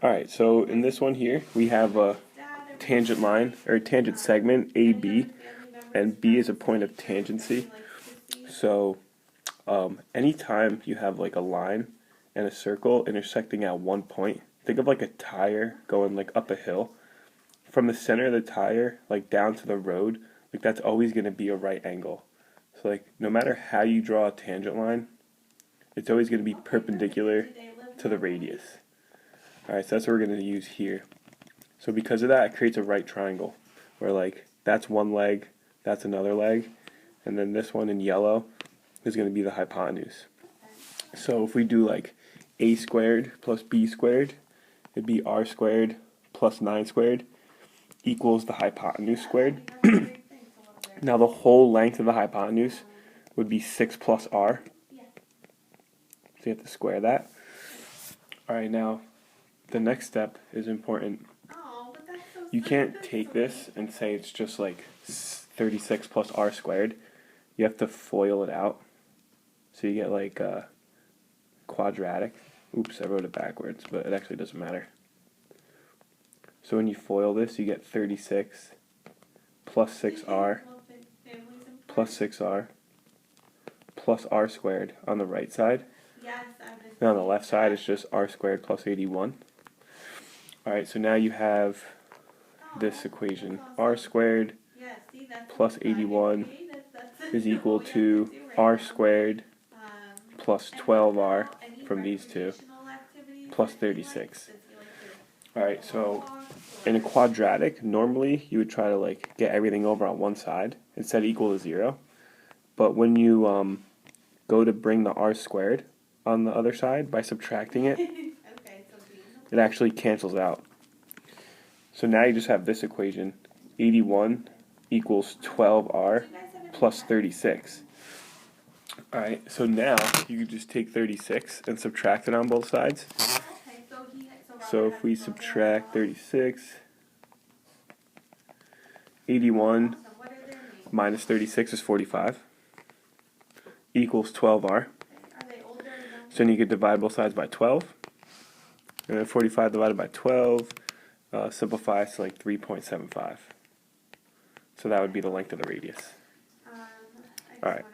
Alright, so in this one here, we have a tangent line, or tangent segment, AB, and B is a point of tangency. So, anytime you have like a line and a circle intersecting at one point, think of like a tire going like up a hill. From the center of the tire, like down to the road, like that's always going to be a right angle. So like, no matter how you draw a tangent line, it's always going to be perpendicular to the radius. Alright, so that's what we're going to use here. So because of that, it creates a right triangle, where like, that's one leg, that's another leg, and then this one in yellow is going to be the hypotenuse. So if we do like a squared plus b squared, it'd be r squared plus 9 squared equals the hypotenuse squared. Now the whole length of the hypotenuse would be 6 plus r. So you have to square that. Alright, now the next step is important. You can't take this and say it's just like 36 plus r squared. You have to FOIL it out. So you get like quadratic. Oops, I wrote it backwards, but it actually doesn't matter. So when you FOIL this, you get 36 plus 6r plus 6r plus r squared on the right side. And on the left side, it's just r squared plus 81. Alright, so now you have this equation. R squared plus 81 is equal to r squared plus 12r from these two plus 36. Alright, so in a quadratic, normally you would try to like get everything over on one side and set equal to 0. But when you go to bring the r squared on the other side by subtracting it, it actually cancels out. So now you just have this equation, 81 equals 12r plus 36. Alright, so now you can just take 36 and subtract it on both sides. So if we subtract 36, 81 minus 36 is 45, equals 12r. So then you could divide both sides by 12. And then 45 divided by 12 simplifies to like 3.75. So that would be the length of the radius. Alright.